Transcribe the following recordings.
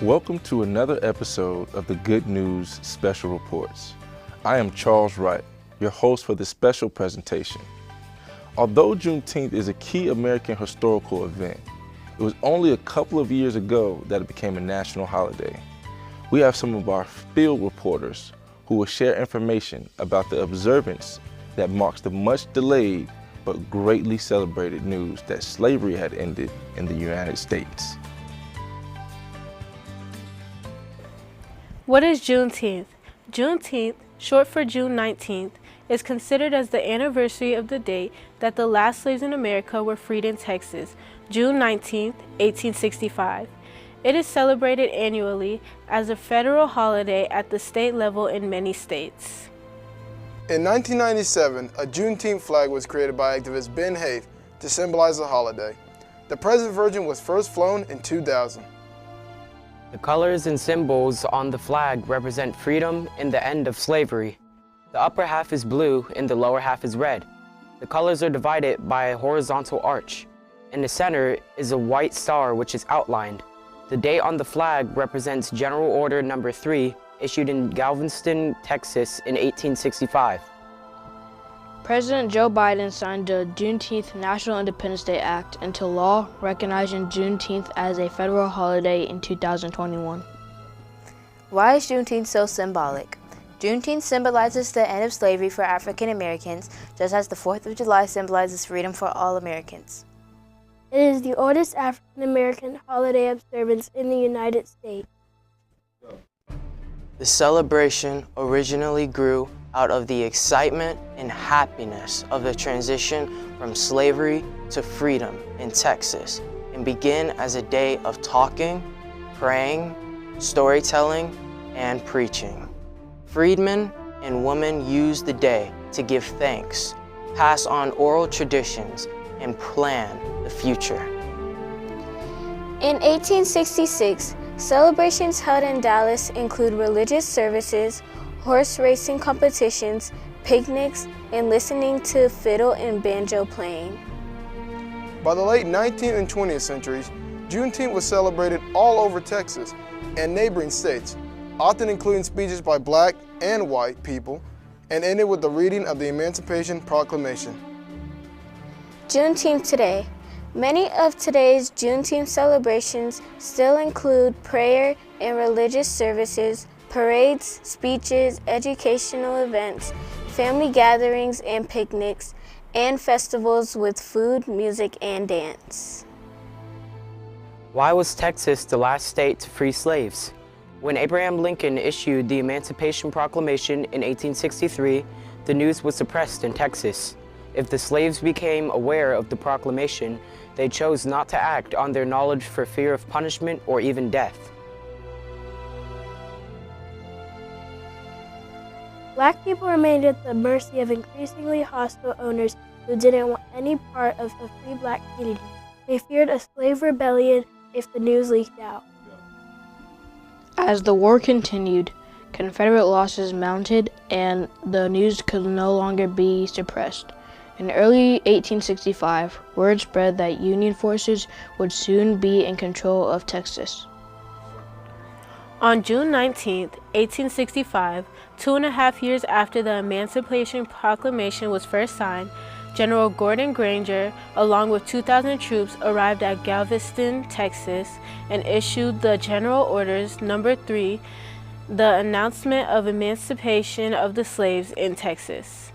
Welcome to another episode of the Good News Special Reports. I am Charles Wright, your host for this special presentation. Although Juneteenth is a key American historical event, it was only a couple of years ago that it became a national holiday. We have some of our field reporters who will share information about the observance that marks the much delayed but greatly celebrated news that slavery had ended in the United States. What is Juneteenth? Juneteenth, short for June 19th, is considered as the anniversary of the date that the last slaves in America were freed in Texas, June 19th, 1865. It is celebrated annually as a federal holiday at the state level in many states. In 1997, a Juneteenth flag was created by activist Ben Haith to symbolize the holiday. The present version was first flown in 2000. The colors and symbols on the flag represent freedom and the end of slavery. The upper half is blue and the lower half is red. The colors are divided by a horizontal arch. In the center is a white star which is outlined. The date on the flag represents General Order No. 3, issued in Galveston, Texas in 1865. President Joe Biden signed the Juneteenth National Independence Day Act into law, recognizing Juneteenth as a federal holiday in 2021. Why is Juneteenth so symbolic? Juneteenth symbolizes the end of slavery for African Americans, just as the 4th of July symbolizes freedom for all Americans. It is the oldest African American holiday observance in the United States. The celebration originally grew out of the excitement and happiness of the transition from slavery to freedom in Texas and began as a day of talking, praying, storytelling, and preaching. Freedmen and women used the day to give thanks, pass on oral traditions, and plan the future. In 1866, celebrations held in Dallas include religious services, horse racing competitions, picnics, and listening to fiddle and banjo playing. By the late 19th and 20th centuries, Juneteenth was celebrated all over Texas and neighboring states, often including speeches by black and white people, and ended with the reading of the Emancipation Proclamation. Juneteenth today. Many of today's Juneteenth celebrations still include prayer and religious services, parades, speeches, educational events, family gatherings and picnics, and festivals with food, music, and dance. Why was Texas the last state to free slaves? When Abraham Lincoln issued the Emancipation Proclamation in 1863, the news was suppressed in Texas. If the slaves became aware of the proclamation, they chose not to act on their knowledge for fear of punishment or even death. Black people remained at the mercy of increasingly hostile owners who didn't want any part of a free black community. They feared a slave rebellion if the news leaked out. As the war continued, Confederate losses mounted and the news could no longer be suppressed. In early 1865, word spread that Union forces would soon be in control of Texas. On June 19, 1865, 2.5 years after the Emancipation Proclamation was first signed, General Gordon Granger, along with 2,000 troops, arrived at Galveston, Texas, and issued the General Orders No. 3, the announcement of emancipation of the slaves in Texas.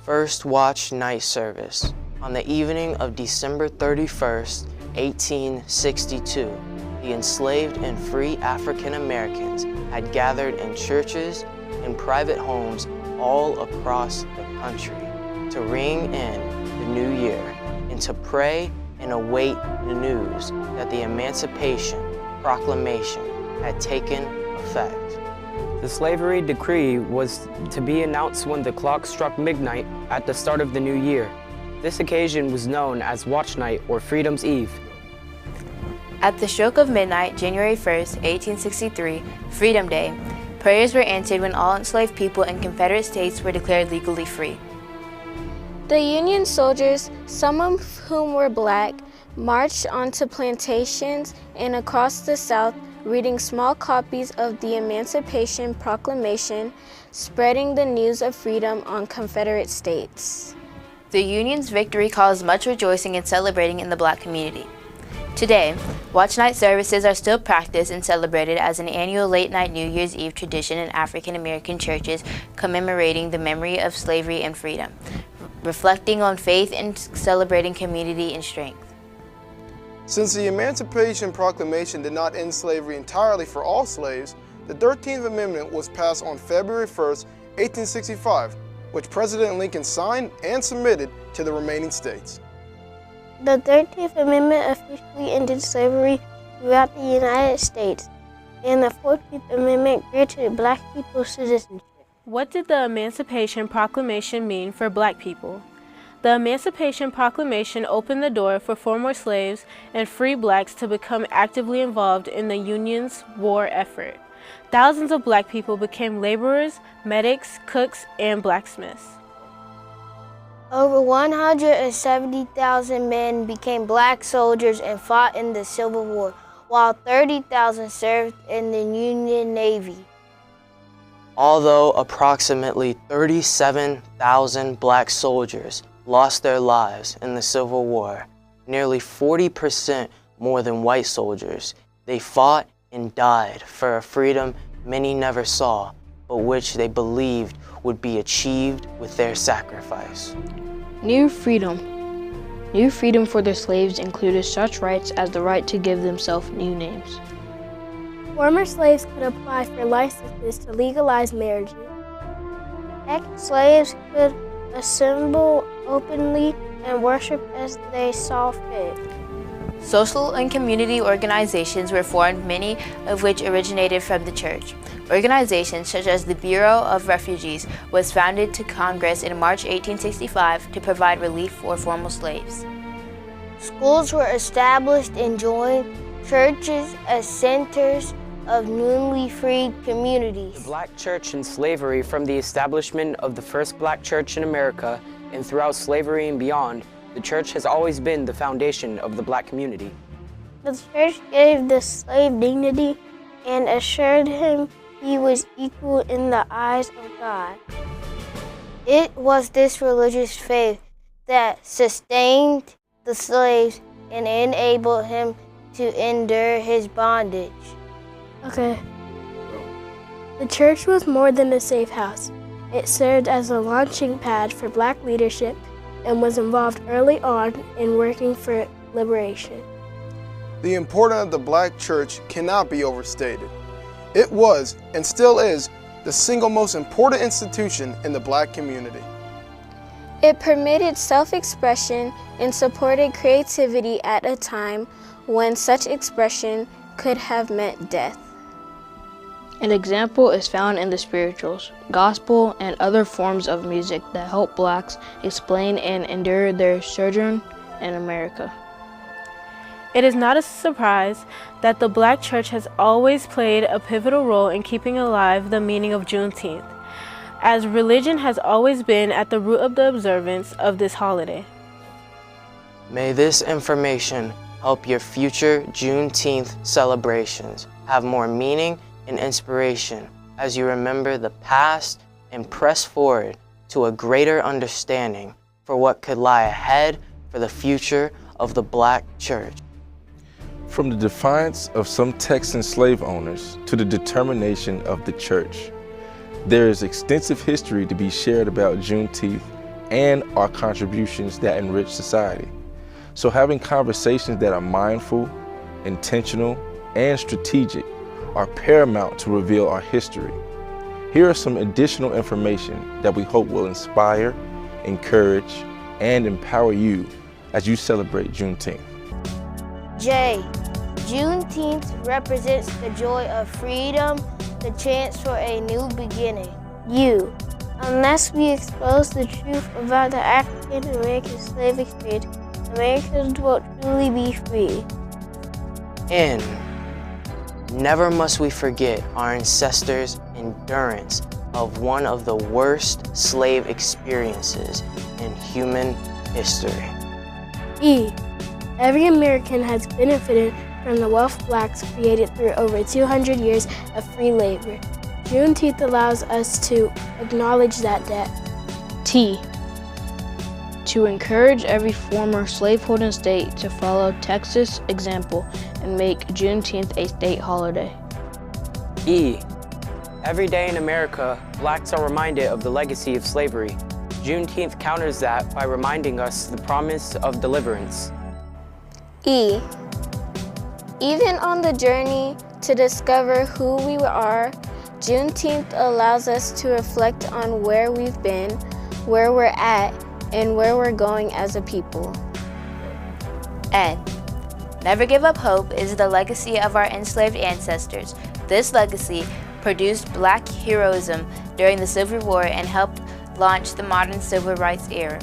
First Watch Night Service. On the evening of December 31st, 1862, the enslaved and free African Americans had gathered in churches and private homes all across the country to ring in the new year and to pray and await the news that the Emancipation Proclamation had taken effect. The slavery decree was to be announced when the clock struck midnight at the start of the new year. This occasion was known as Watch Night or Freedom's Eve. At the stroke of midnight, January 1st, 1863, Freedom Day, prayers were answered when all enslaved people in Confederate states were declared legally free. The Union soldiers, some of whom were black, marched onto plantations and across the South, reading small copies of the Emancipation Proclamation, spreading the news of freedom on Confederate states. The Union's victory caused much rejoicing and celebrating in the Black community. Today, watch night services are still practiced and celebrated as an annual late-night New Year's Eve tradition in African American churches commemorating the memory of slavery and freedom, reflecting on faith and celebrating community and strength. Since the Emancipation Proclamation did not end slavery entirely for all slaves, the 13th Amendment was passed on February 1st, 1865, which President Lincoln signed and submitted to the remaining states. The 13th Amendment officially ended slavery throughout the United States, and the 14th Amendment granted Black people citizenship. What did the Emancipation Proclamation mean for Black people? The Emancipation Proclamation opened the door for former slaves and free Blacks to become actively involved in the Union's war effort. Thousands of Black people became laborers, medics, cooks, and blacksmiths. Over 170,000 men became Black soldiers and fought in the Civil War, while 30,000 served in the Union Navy. Although approximately 37,000 Black soldiers lost their lives in the Civil War, nearly 40% more than white soldiers, they fought and died for a freedom many never saw, but which they believed would be achieved with their sacrifice. New freedom for the slaves included such rights as the right to give themselves new names. Former slaves could apply for licenses to legalize marriages. Ex-slaves could assemble openly and worship as they saw fit. Social and community organizations were formed, many of which originated from the church. Organizations such as the Bureau of Refugees was founded to Congress in March 1865 to provide relief for former slaves. Schools were established and joined churches as centers of newly freed communities. The Black church and slavery, from the establishment of the first Black church in America and throughout slavery and beyond, the church has always been the foundation of the Black community. The church gave the slave dignity and assured him he was equal in the eyes of God. It was this religious faith that sustained the slaves and enabled him to endure his bondage. Okay. The church was more than a safe house. It served as a launching pad for Black leadership and was involved early on in working for liberation. The importance of the Black church cannot be overstated. It was, and still is, the single most important institution in the Black community. It permitted self-expression and supported creativity at a time when such expression could have meant death. An example is found in the spirituals, gospel, and other forms of music that help Blacks explain and endure their sojourn in America. It is not a surprise that the Black church has always played a pivotal role in keeping alive the meaning of Juneteenth, as religion has always been at the root of the observance of this holiday. May this information help your future Juneteenth celebrations have more meaning and inspiration as you remember the past and press forward to a greater understanding for what could lie ahead for the future of the Black church. From the defiance of some Texan slave owners to the determination of the church, there is extensive history to be shared about Juneteenth and our contributions that enrich society. So having conversations that are mindful, intentional, and strategic are paramount to reveal our history. Here are some additional information that we hope will inspire, encourage, and empower you as you celebrate Juneteenth. J. Juneteenth represents the joy of freedom, the chance for a new beginning. U. Unless we expose the truth about the African American slave experience, Americans won't truly be free. N. Never must we forget our ancestors' endurance of one of the worst slave experiences in human history. E. Every American has benefited from the wealth blacks created through over 200 years of free labor. Juneteenth allows us to acknowledge that debt. T. To encourage every former slaveholding state to follow Texas' example and make Juneteenth a state holiday. E. Every day in America, blacks are reminded of the legacy of slavery. Juneteenth counters that by reminding us the promise of deliverance. E. Even on the journey to discover who we are, Juneteenth allows us to reflect on where we've been, where we're at, and where we're going as a people. N. Never give up hope is the legacy of our enslaved ancestors. This legacy produced black heroism during the Civil War and helped launch the modern civil rights era.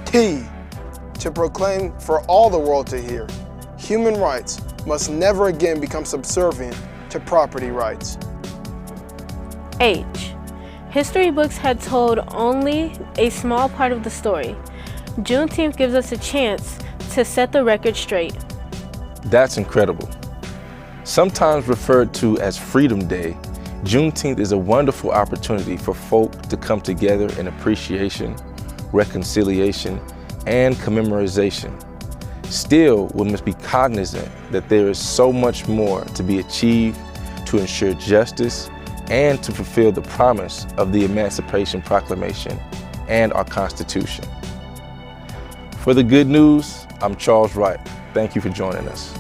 T. To proclaim for all the world to hear, human rights must never again become subservient to property rights. H. History books had told only a small part of the story. Juneteenth gives us a chance to set the record straight. That's incredible. Sometimes referred to as Freedom Day, Juneteenth is a wonderful opportunity for folk to come together in appreciation, reconciliation, and commemoration. Still, we must be cognizant that there is so much more to be achieved to ensure justice and to fulfill the promise of the Emancipation Proclamation and our Constitution. For the good news, I'm Charles Wright. Thank you for joining us.